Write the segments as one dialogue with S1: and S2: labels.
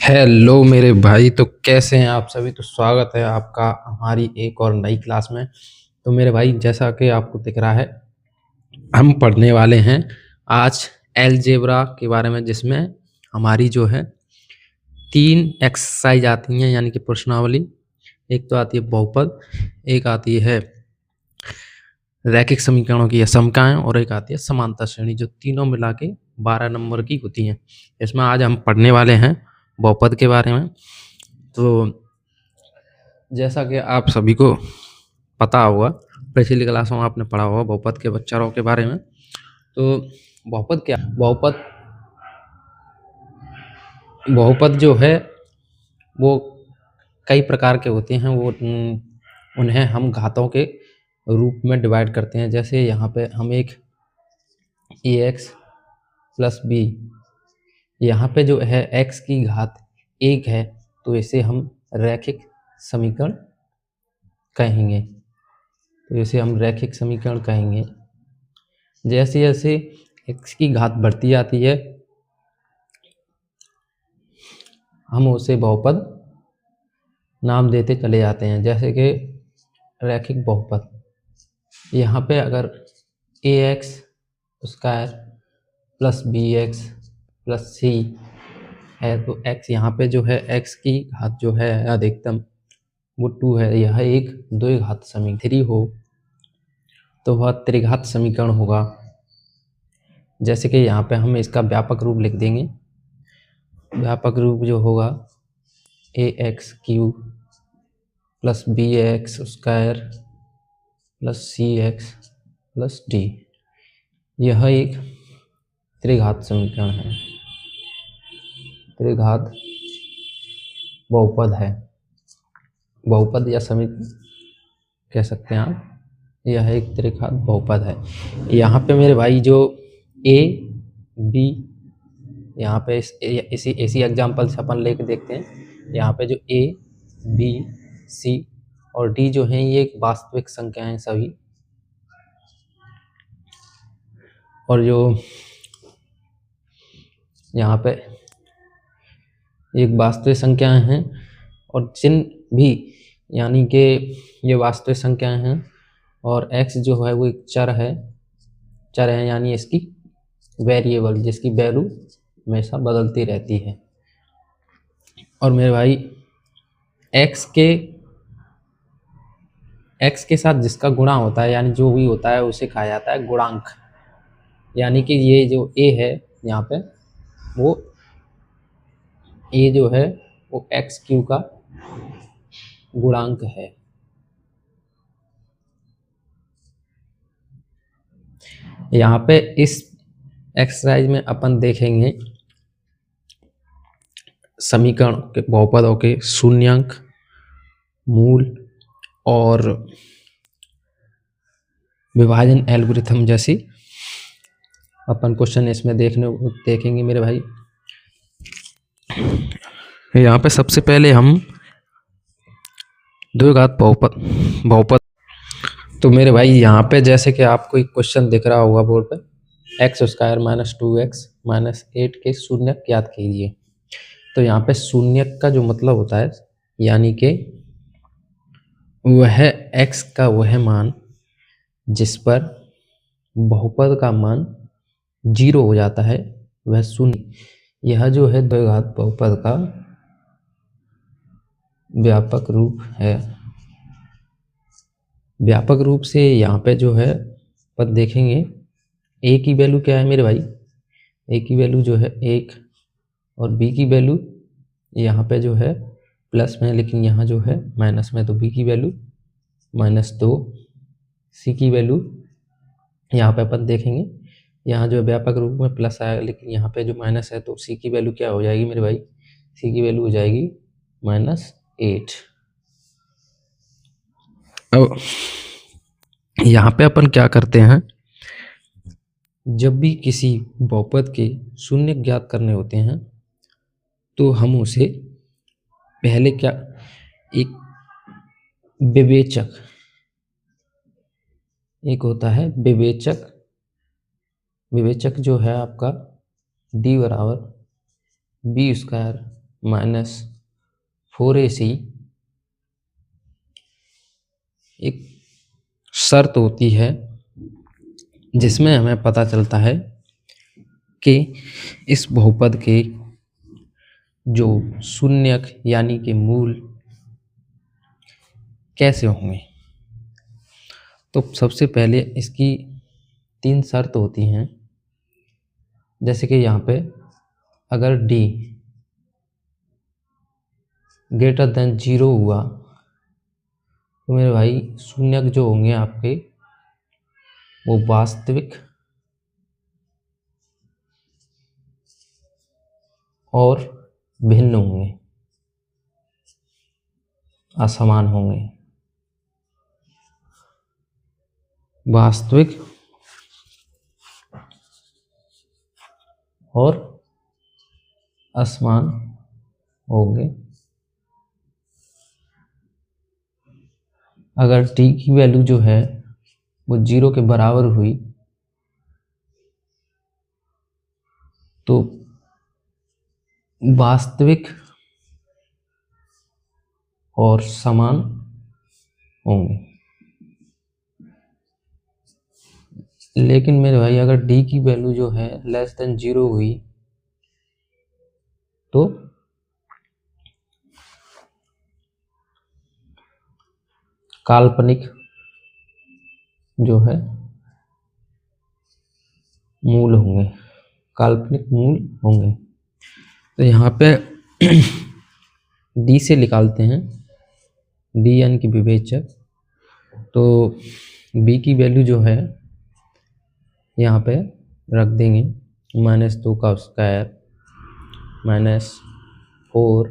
S1: Hello मेरे भाई, तो कैसे हैं आप सभी। तो स्वागत है आपका हमारी एक और नई क्लास में। तो मेरे भाई, जैसा कि आपको दिख रहा है, हम पढ़ने वाले हैं आज अलजेब्रा के बारे में, जिसमें हमारी जो है 3 एक्सरसाइज आती हैं, यानी कि प्रश्नावली। एक तो आती है बहुपद, एक आती है रैखिक समीकरणों की असमकाएं, और एक आती है समांतर श्रेणी, जो तीनों मिला के 12 नंबर की होती हैं। इसमें आज हम पढ़ने वाले हैं बहुपद के बारे में। तो जैसा कि आप सभी को पता होगा, पिछली क्लासों में आपने पढ़ा होगा बहुपद के बच्चरों के बारे में। तो बहुपद क्या, बहुपद बहुपद जो है वो कई प्रकार के होते हैं। वो उन्हें हम घातों के रूप में डिवाइड करते हैं। जैसे यहाँ पे हम एक ax प्लस बी, यहाँ पे जो है x की घात 1 है, तो इसे हम रैखिक समीकरण कहेंगे। जैसे जैसे x की घात बढ़ती जाती है, हम उसे बहुपद नाम देते चले जाते हैं। जैसे कि रैखिक बहुपद, यहाँ पे अगर ax square plus bx plus c है, तो x यहाँ पे जो है x की घात जो है अधिकतम वो 2 है। यह एक द्विघात समीकरण 3 हो तो वह त्रिघात समीकरण होगा। जैसे कि यहाँ पे हम इसका व्यापक रूप लिख देंगे। व्यापक रूप जो होगा ax cube plus bx square plus cx plus d, यह एक त्रिघात समीकरण है, त्रिघात बहुपद है। बहुपद या समीकरण कह सकते हैं आप, यह एक त्रिघात बहुपद है। यहाँ पे मेरे भाई जो a b, यहाँ पे इसी एग्जाम्पल से अपन लेके देखते हैं। यहाँ पे जो a b c और d जो हैं, ये एक वास्तविक संख्या हैं सभी। और जो यहाँ पे एक वास्तविक संख्याएं हैं, और जिन भी, यानी कि ये वास्तविक संख्याएं हैं, और x जो है वो एक चर है, यानी इसकी वेरिएबल, जिसकी वैल्यू हमेशा बदलती रहती है। और मेरे भाई x के साथ जिसका गुणा होता है, यानी जो भी होता है, उसे कहा जाता है गुणांक। यानी कि ये जो a है यहाँ पे, वो a जो है वो x क्यू का गुणांक है। यहाँ पे इस एक्सरसाइज में अपन देखेंगे समीकरण के बहुपदों के शून्यांक, मूल और विभाजन एल्गोरिथम जैसी अपन क्वेश्चन इसमें देखेंगे मेरे भाई। यहाँ पे सबसे पहले हम द्विघात बहुपद। तो मेरे भाई यहाँ पे जैसे कि आपको एक क्वेश्चन दिख रहा होगा बोर्ड पे, x square minus 2x minus 8 के शून्यक ज्ञात कीजिए। तो यहाँ पे शून्यक का जो मतलब होता है, यानी कि वह x का वह मान जिस पर बहुपद का मान 0 हो जाता है, वह शून्य। यह जो है द्विघात बहुपद का व्यापक रूप है। व्यापक रूप से यहाँ पे जो है अपन देखेंगे a की वैल्यू क्या है मेरे भाई। a की वैल्यू जो है 1, और b की वैल्यू यहाँ पे जो है प्लस में, लेकिन यहाँ जो है माइनस में, तो b की वैल्यू -2, c की वैल्यू यहाँ पे अपन देखेंगे, यहाँ जो व्यापक रूप में प्लस आएगा, लेकिन यहाँ पे जो माइनस है, तो c की वैल्यू क्या हो जाएगी मेरे भाई, c की वैल्यू हो जाएगी -8। अब यहाँ पे अपन क्या करते हैं, जब भी किसी बहुपद के शून्य ज्ञात करने होते हैं, तो हम उसे पहले क्या, एक विवेचक, एक होता है विवेचक। विवेचक जो है आपका d बराबर b स्क्वायर -4AC एक शर्त होती है जिसमें हमें पता चलता है कि इस बहुपद के जो शून्यक यानी कि मूल कैसे होंगे। तो सबसे पहले इसकी 3 शर्त होती हैं। जैसे कि यहाँ पे अगर d ग्रेटर देन 0 हुआ तो मेरे भाई शून्यक जो होंगे आपके वो वास्तविक और भिन्न होंगे, असमान होंगे। वास्तविक और असमान होंगे अगर t की वैल्यू जो है वो 0 के बराबर हुई तो वास्तविक और समान होंगे। लेकिन मेरे भाई अगर d की वैल्यू जो है लेस देन 0 हुई तो काल्पनिक जो है मूल होंगे, काल्पनिक मूल होंगे। तो यहाँ पे d से निकालते हैं, d यानी कि विवेचक। तो b की वैल्यू जो है यहाँ पे रख देंगे -2 का स्क्वायर -4।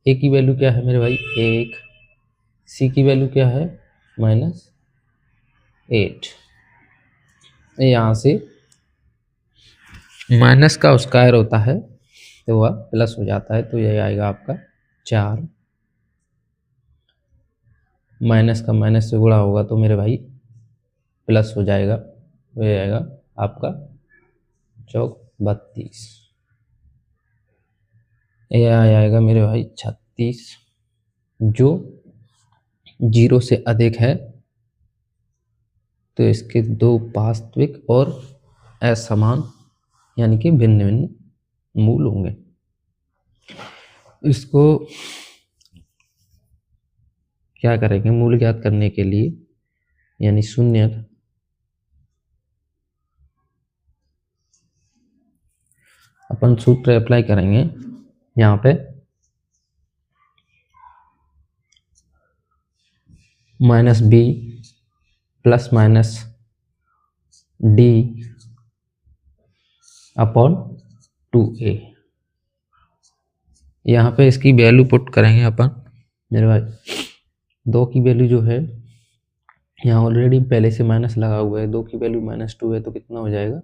S1: a की वैल्यू क्या है मेरे भाई 1, c की वैल्यू क्या है -8। यहाँ से माइनस का स्क्वायर होता है तो वह प्लस हो जाता है, तो यह आएगा आपका 4। माइनस का माइनस से गुणा होगा तो मेरे भाई प्लस हो जाएगा, तो यह आएगा आपका 32। यह आएगा मेरे भाई 36, जो 0 से अधिक है तो इसके 2 वास्तविक और असमान यानी कि भिन्न भिन्न मूल होंगे। इसको क्या करेंगे मूल ज्ञात करने के लिए, यानी शून्य अपन सूत्र अप्लाई करेंगे यहाँ पे -b plus minus d upon 2a। यहाँ पे इसकी वैल्यू पुट करेंगे अपन मेरे भाई। 2 की वैल्यू जो है यहाँ ऑलरेडी पहले से माइनस लगा हुआ है, 2 की वैल्यू -2 है तो कितना हो जाएगा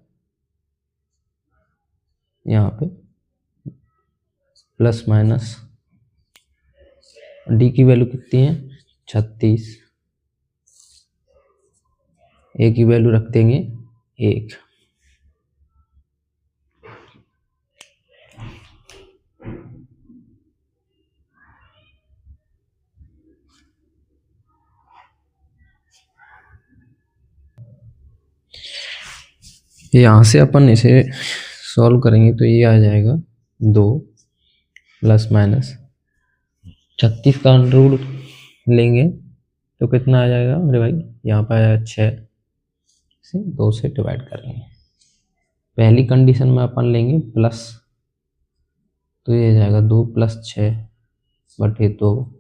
S1: यहाँ पे प्लस माइनस d की वैल्यू कितनी है 36, a की वैल्यू रख देंगे 1। यहाँ से अपन इसे सॉल्व करेंगे तो ये आ जाएगा 2 प्लस माइनस 36 का अंडर रूट लेंगे तो कितना आ जाएगा मेरे भाई, यहाँ पर आया 6 से 2 से डिवाइड करेंगे। पहली कंडीशन में अपन लेंगे प्लस, तो ये आ जाएगा 2 + 6/2,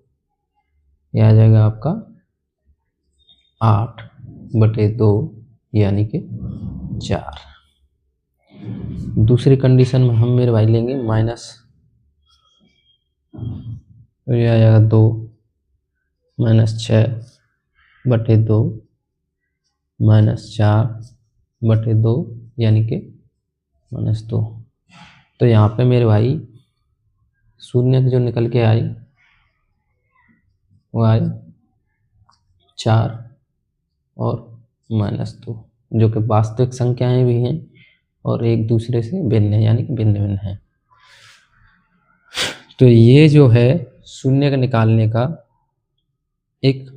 S1: यह आ जाएगा आपका 8/2 यानी कि 4। दूसरी कंडीशन में हम मेरे भाई लेंगे माइनस, तो ये आ जाएगा 2 - 6/2 -4/2 यानी कि -2। तो यहाँ पे मेरे भाई शून्य जो निकल के आई वो आए 4 और -2, जो कि वास्तविक संख्याएं भी हैं और एक दूसरे से भिन्न है यानी कि भिन्न भिन्न है। तो ये जो है शून्य का निकालने का एक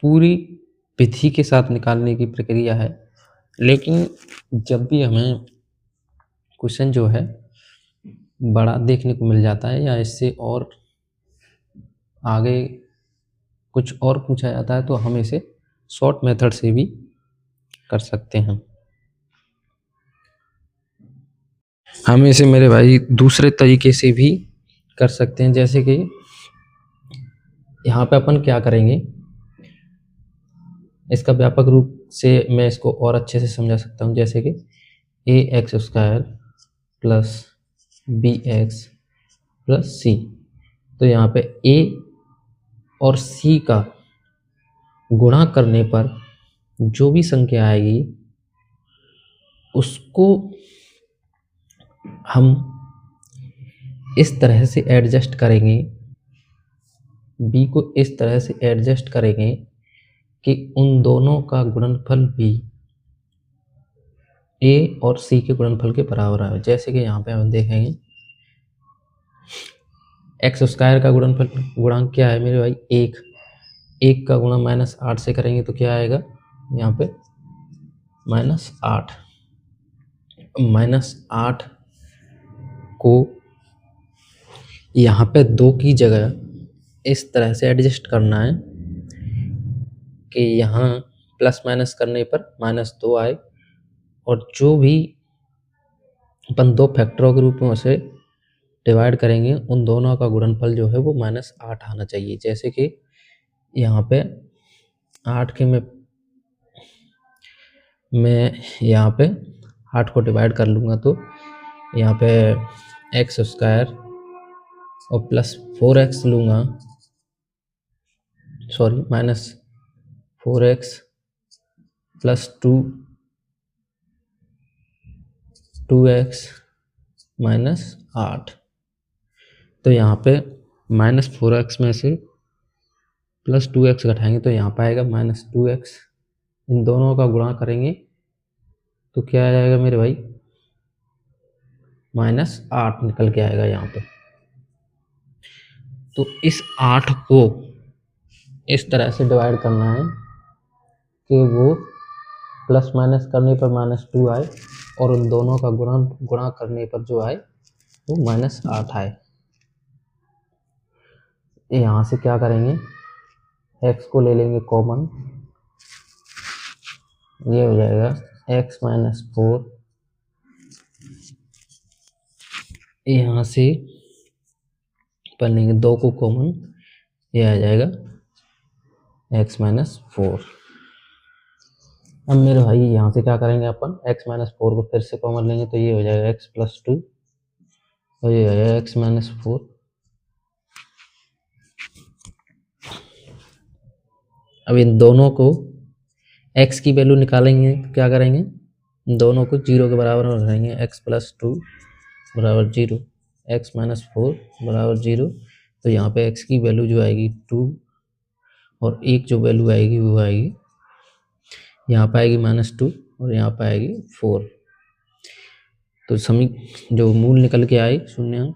S1: पूरी विधि के साथ निकालने की प्रक्रिया है। लेकिन जब भी हमें क्वेश्चन जो है बड़ा देखने को मिल जाता है या इससे और आगे कुछ और पूछा जाता है तो हम इसे शॉर्ट मेथड से भी कर सकते हैं। हम इसे मेरे भाई दूसरे तरीके से भी कर सकते हैं, जैसे कि यहाँ पे अपन क्या करेंगे, इसका व्यापक रूप से मैं इसको और अच्छे से समझा सकता हूँ। जैसे कि A x square plus B x plus C, तो यहाँ पे ए और सी का गुणा करने पर जो भी संख्या आएगी उसको हम इस तरह से एडजस्ट करेंगे, बी को इस तरह से एडजस्ट करेंगे कि उन दोनों का गुणनफल भी ए और सी के गुणनफल के बराबर आए। जैसे कि यहाँ पे हम देखेंगे एक्स स्क्वायर का गुणनफल गुणांक क्या है मेरे भाई, एक का गुणा -8 से करेंगे तो क्या आएगा यहाँ पे -8। -8 को यहाँ पे 2 की जगह इस तरह से एडजस्ट करना है कि यहाँ प्लस माइनस करने पर -2 आए, और जो भी अपन 2 फैक्टरों के रूप में उसे डिवाइड करेंगे उन दोनों का गुणनफल जो है वो -8 आना चाहिए। जैसे कि यहाँ पे 8 के मैं यहाँ पे 8 को डिवाइड कर लूँगा तो यहाँ पे एक्स स्क्वायर और प्लस 4x लूँगा, सॉरी -4x प्लस 2x -8। तो यहाँ पे -4x में से प्लस 2x घटाएंगे तो यहाँ पे आएगा -2x। इन दोनों का गुणा करेंगे तो क्या आ जाएगा मेरे भाई -8 निकल के आएगा यहाँ पे। तो इस 8 को इस तरह से डिवाइड करना है कि वो प्लस माइनस करने पर -2 आए और उन दोनों का गुणा करने पर जो आए वो -8 आए। यहाँ से क्या करेंगे, x को ले लेंगे कॉमन, ये हो जाएगा x -4। यहाँ से अपन लेंगे 2 को कॉमन, ये आ जाएगा x -4। अब मेरे भाई यहाँ से क्या करेंगे अपन, x -4 को फिर से कॉमन लेंगे तो ये हो जाएगा x + 2 और ये हो जाएगा x -4। अब इन दोनों को x की वैल्यू निकालेंगे तो क्या करेंगे, इन दोनों को 0 के बराबर बनाएंगे, x + 2 = 0, x -4 = 0। तो यहाँ पे x की वैल्यू जो आएगी 2 और एक जो वैल्यू आएगी वो आएगी यहाँ पे आएगी -2 और यहाँ पे आएगी 4। तो जो मूल निकल के आए शून्य,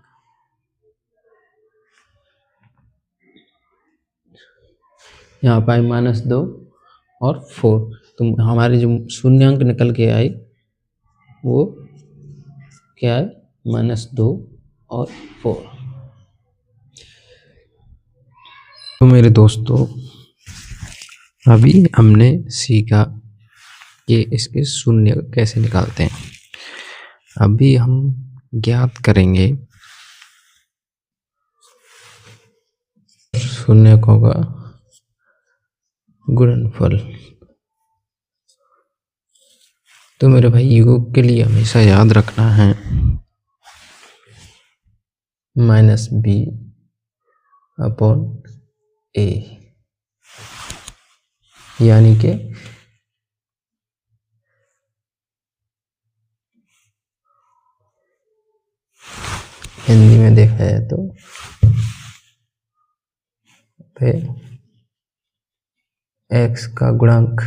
S1: यहाँ पे आए -2 और 4। तो हमारे जो शून्यांक निकल के आए वो क्या है, -2 और 4। तो मेरे दोस्तों अभी हमने सीखा कि इसके शून्य कैसे निकालते हैं। अभी हम ज्ञात करेंगे शून्यकों का गुणनफल। तो मेरे भाई योग के लिए हमेशा याद रखना है -b/a, यानी कि हिंदी में देखा जाए तो x का गुणांक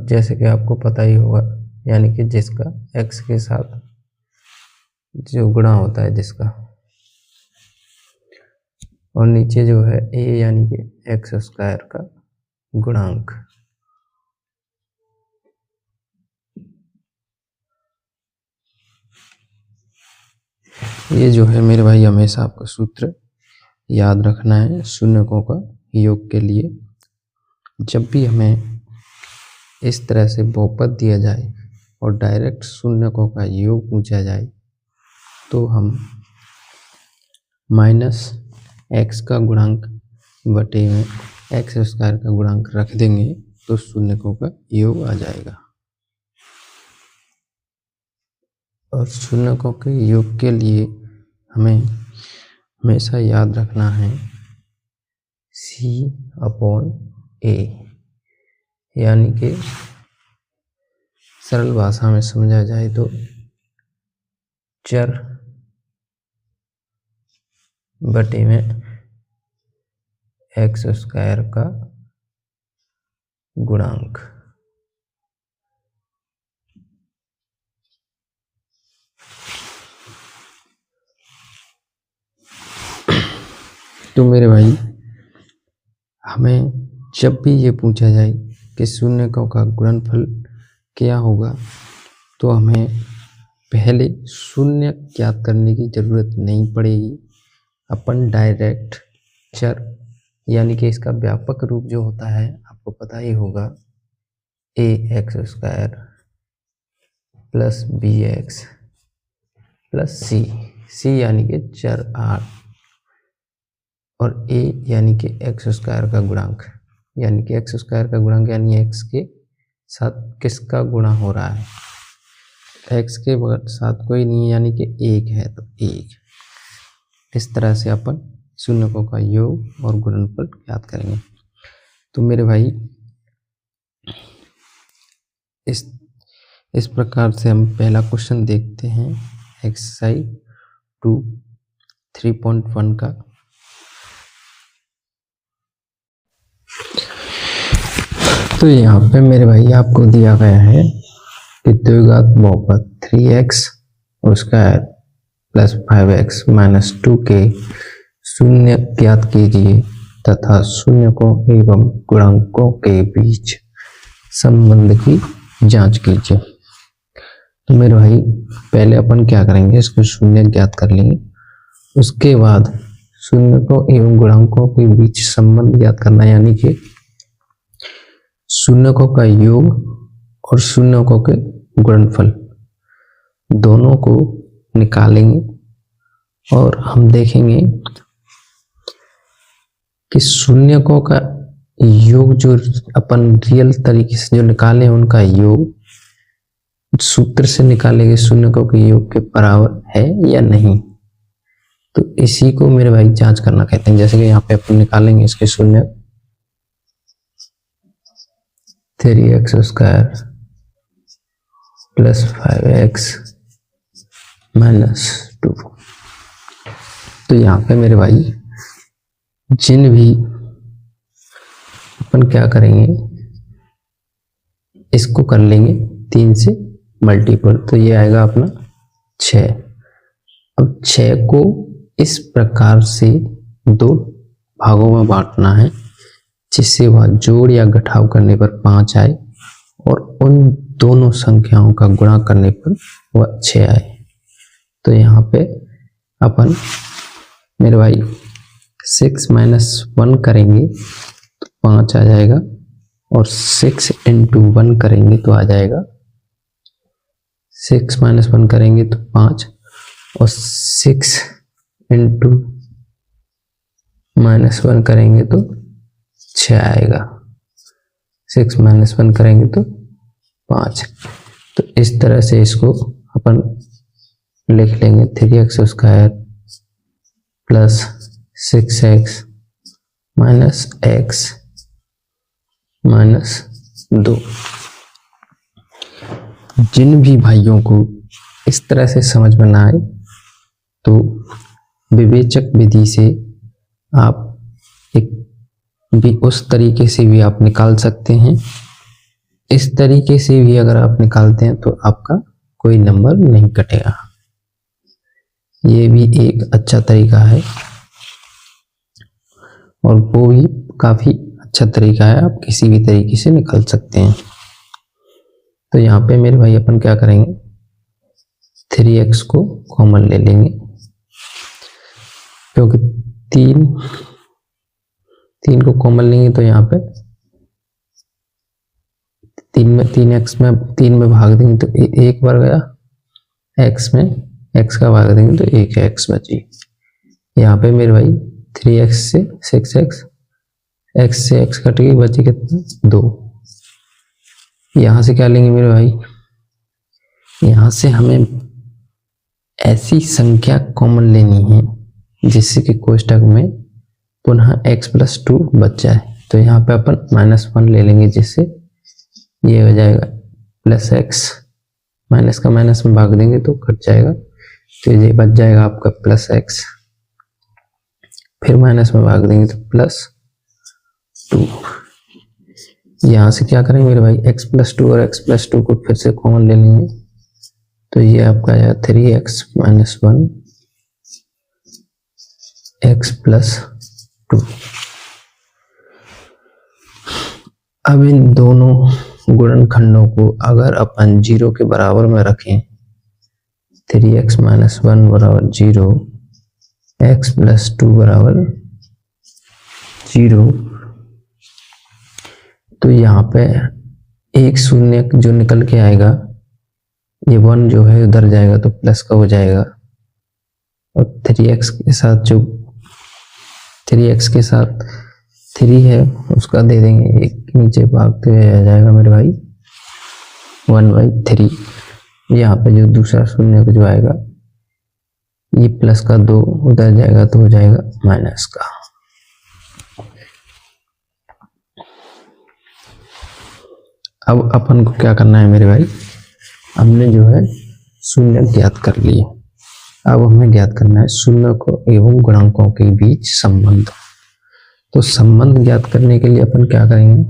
S1: जैसे कि आपको पता ही होगा, यानी कि जिसका x के साथ जो गुणा होता है जिसका, और नीचे जो है a यानी कि एक्स स्क्वायर का गुणांक। ये जो है मेरे भाई हमेशा आपका सूत्र याद रखना है शून्यकों का योग के लिए। जब भी हमें इस तरह से बहुपद दिया जाए और डायरेक्ट शून्यकों का योग पूछा जाए तो हम माइनस एक्स का गुणांक बटे में एक्स स्क्वायर का गुणांक रख देंगे तो शून्यकों का योग आ जाएगा। और शून्यकों के योग के लिए हमें हमेशा याद रखना है C/A, यानी कि सरल भाषा में समझा जाए तो चर बटे में एक्स स्क्वायर का गुणांक। तो मेरे भाई हमें जब भी ये पूछा जाए कि शून्यकों का गुणनफल क्या होगा तो हमें पहले शून्य ज्ञात करने की ज़रूरत नहीं पड़ेगी। अपन डायरेक्ट चर यानी कि इसका व्यापक रूप जो होता है आपको पता ही होगा, ax square plus bx plus c यानी कि चर r और a यानी कि एक्स स्क्वायर का गुणांक, यानी कि एक्स स्क्वायर का गुणांक यानी एक्स के साथ किसका गुणा हो रहा है, एक्स के साथ कोई नहीं है यानी कि एक है तो एक। इस तरह से अपन शून्यकों का योग और गुणनफल ज्ञात करेंगे। तो मेरे भाई इस प्रकार से हम पहला क्वेश्चन देखते हैं एक्सरसाइज 3.1 का। तो यहाँ पे मेरे भाई आपको दिया गया है कि द्विघात बहुपद 3x square plus 5x minus 2 के शून्य ज्ञात कीजिए तथा शून्यकों एवं गुणांकों के बीच संबंध की जांच कीजिए। तो मेरे भाई पहले अपन क्या करेंगे, इसको शून्य ज्ञात कर लेंगे, उसके बाद शून्यकों एवं गुणांकों के बीच संबंध ज्ञात करना, यानी कि शून्यकों का योग और शून्यकों के गुणनफल दोनों को निकालेंगे और हम देखेंगे कि शून्यकों का योग जो अपन रियल तरीके से जो निकाले उनका योग सूत्र से निकालेंगे शून्यकों के योग के बराबर है या नहीं। तो इसी को मेरे भाई जांच करना कहते हैं। जैसे कि यहाँ पे अपन निकालेंगे इसके शून्य 3x square plus 5x minus 2। तो यहाँ पे मेरे भाई जिन भी अपन क्या करेंगे, इसको कर लेंगे 3 से मल्टीपल, तो ये आएगा अपना 6। अब 6 को इस प्रकार से 2 भागों में बांटना है जिससे वह जोड़ या घटाव करने पर 5 आए और उन दोनों संख्याओं का गुणा करने पर वह 6 आए। तो यहाँ पे अपन मेरे भाई 6 माइनस 1 करेंगे तो 5 आ जाएगा और 6 इंटू 1 करेंगे तो आ जाएगा 6 माइनस 1 करेंगे तो 5 और 6 इंटू माइनस 1 करेंगे तो 6 आएगा। 6 माइनस 1 करेंगे तो 5। तो इस तरह से इसको अपन लिख लेंगे 3x square plus 6x minus x minus 2। जिन भी भाइयों को इस तरह से समझ में ना आए तो विवेचक विधि से आप एक भी उस तरीके से भी आप निकाल सकते हैं। इस तरीके से भी अगर आप निकालते हैं तो आपका कोई नंबर नहीं कटेगा। ये भी एक अच्छा तरीका है और वो भी काफ़ी अच्छा तरीका है, आप किसी भी तरीके से निकाल सकते हैं। तो यहाँ पे मेरे भाई अपन क्या करेंगे, 3x को कॉमन ले लेंगे, क्योंकि तीन को कॉमन लेंगे तो यहाँ पे 3 में भाग देंगे तो एक बार गया, x में x का भाग देंगे तो एक x बची। यहाँ पे मेरे भाई 3x से 6x, x से x कट गई, बची कितना 2। यहाँ से क्या लेंगे मेरे भाई, यहाँ से हमें ऐसी संख्या कॉमन लेनी है जिससे कि कोष्टक में पुनः x+2 बच जाए। तो यहाँ पे अपन -1 ले लेंगे, जिससे ये हो जाएगा +x, माइनस का माइनस में भाग देंगे तो कट जाएगा, तो ये बच जाएगा आपका +x, फिर माइनस में भाग देंगे तो +2। यहाँ से क्या करेंगे मेरे भाई, x+2 और x+2 को फिर से कॉमन ले लेंगे, तो ये आपका आया 3x - 1 x+2। अब इन दोनों गुणनखंडों को अगर अपन 0 के बराबर में रखें, 3x - 1 बराबर 0, x+2 बराबर 0, तो यहाँ पे एक शून्य जो निकल के आएगा, ये 1 जो है उधर जाएगा तो प्लस का हो जाएगा, और 3x के साथ जो 3x के साथ 3 है उसका दे देंगे, एक नीचे भागते हुए आ जाएगा मेरे भाई 1/3। यहाँ पे जो दूसरा शून्य जो आएगा, ये प्लस का 2 उधर जाएगा तो हो जाएगा माइनस का। अब अपन को क्या करना है मेरे भाई, हमने जो है शून्य ज्ञात कर लिए, अब हमें ज्ञात करना है शून्य को एवं गुणांकों के बीच संबंध। तो संबंध ज्ञात करने के लिए अपन क्या करेंगे,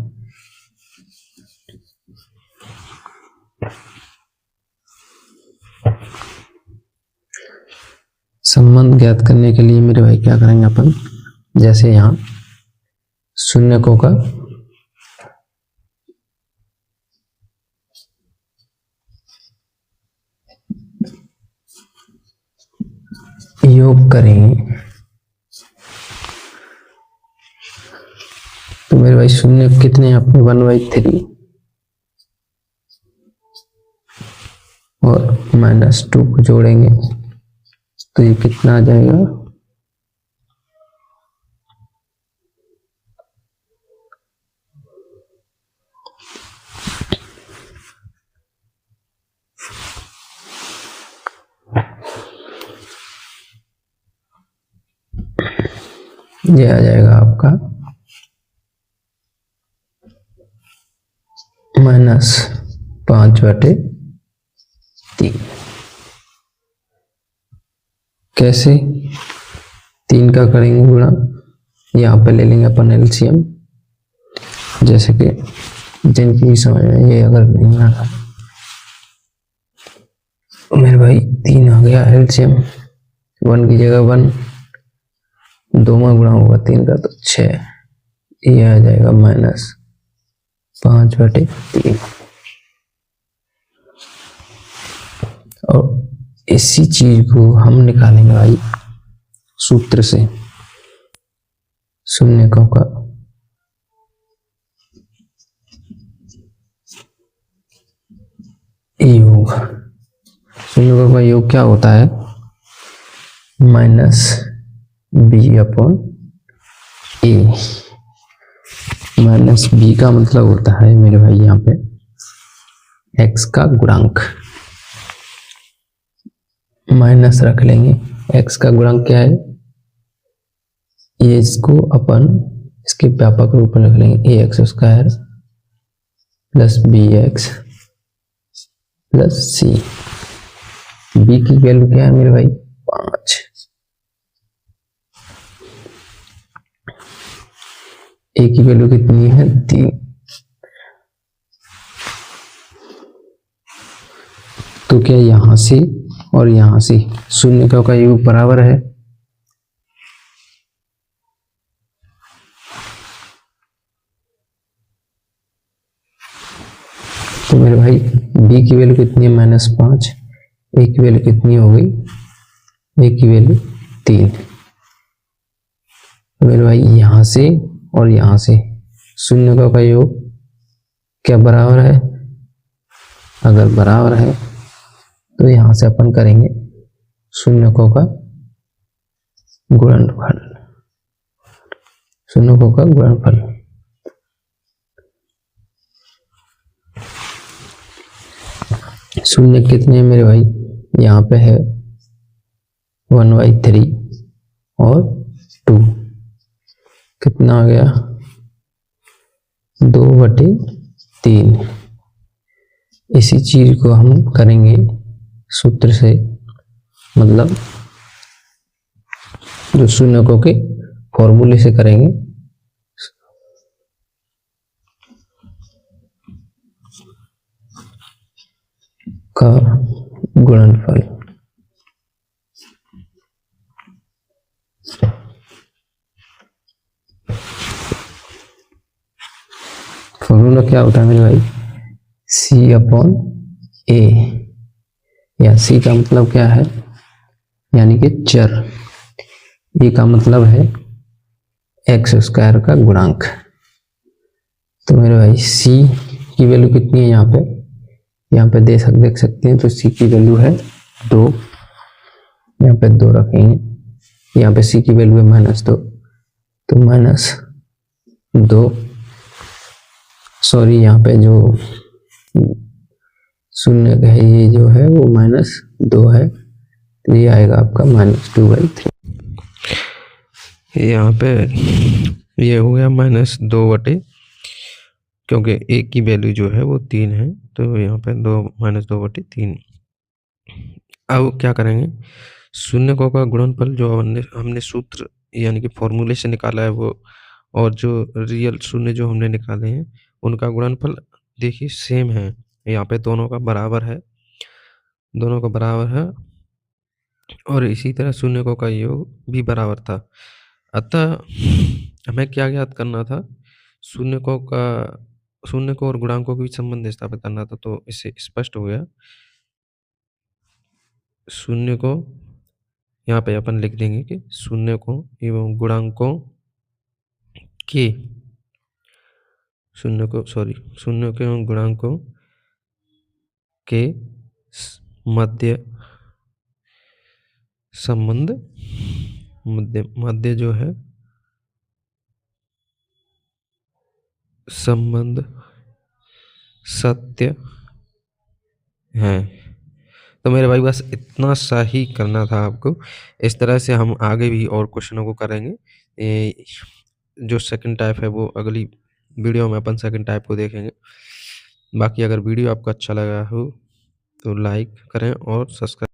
S1: संबंध ज्ञात करने के लिए मेरे भाई क्या करेंगे अपन, जैसे यहाँ शून्यकों का योग करेंगे, तो मेरे भाई शून्य कितने अपने 1/3 और -2 को जोड़ेंगे तो ये कितना आ जाएगा, ये आ जाएगा आपका -5/3। कैसे, 3 का करेंगे गुणा, यहाँ पे ले लेंगे अपन एलसीएम, जैसे कि जिनकी समझ में ये अगर नहीं आ रहा मेरे भाई, 3 आ गया एलसीएम, 1 की जगह 1, 2 में गुणा होगा 3 का तो 6, ये आ जाएगा -5/3। और इसी चीज को हम निकालेंगे भाई सूत्र से, शून्यकों का योग। शून्यकों का योग क्या होता है, -b/a। -b का मतलब होता है मेरे भाई यहाँ पे x का गुणांक, माइनस रख लेंगे, x का गुणांक क्या है, ये इसको अपन इसके व्यापक रूप में रख लेंगे, ax² + bx + c। b की वैल्यू क्या है मेरे भाई, 5, a की वैल्यू कितनी है, 3। तो क्या यहां से और यहाँ से शून्यकों का योग बराबर है तो मेरे भाई b की वैल्यू कितनी है -5, a की वैल्यू कितनी हो गई, a की वैल्यू 3। तो मेरे भाई यहाँ से और यहाँ से शून्यकों का योग क्या बराबर है, अगर बराबर है तो यहाँ से अपन करेंगे शून्यकों का गुणनफल, शून्यकों का गुणनफल। शून्य कितने हैं मेरे भाई, यहाँ पे है 1/3 और 2, कितना आ गया 2/3। इसी चीज को हम करेंगे सूत्र से, मतलब जो शून्यकों के फॉर्मूले से करेंगे। का गुणनफल, फॉर्मूला क्या होता है मेरे भाई, C/A, या C का मतलब क्या है, यानी कि चर, A का मतलब है x² का गुणांक। तो मेरे भाई C की वैल्यू कितनी है, यहाँ पे देख सकते हैं। तो C की वैल्यू है 2, यहाँ पे 2 रखेंगे, यहाँ पे C की वैल्यू है -2, तो -2, सॉरी यहाँ पे जो शून्य है ये जो है वो -2 है, तो ये आएगा आपका -2/3।
S2: यहाँ पे ये हो गया -2/, क्योंकि a की वैल्यू जो है वो 3 है, तो यहाँ पे -2/3। अब क्या करेंगे, शून्यकों का गुणनफल जो हमने सूत्र यानी कि फॉर्मूले से निकाला है वो, और जो रियल शून्य जो हमने निकाले हैं उनका गुणनफल देखिए सेम है, यहाँ पे दोनों का बराबर है, दोनों का बराबर है, और इसी तरह शून्यकों का योग भी बराबर था। अतः हमें क्या ज्ञात करना था, शून्यकों और गुणांकों के बीच संबंध स्थापित करना था। तो इससे स्पष्ट हो गया, शून्य को यहाँ पे अपन लिख देंगे कि शून्यकों एवं गुणांकों के शून्यकों एवं गुणांकों के मध्य संबंध, मध्य जो है संबंध सत्य है। तो मेरे भाई बस इतना सा ही करना था आपको। इस तरह से हम आगे भी और क्वेश्चनों को करेंगे। जो सेकंड टाइप है वो अगली वीडियो में अपन सेकंड टाइप को देखेंगे। बाकी अगर वीडियो आपको अच्छा लगा हो तो लाइक करें और सब्सक्राइब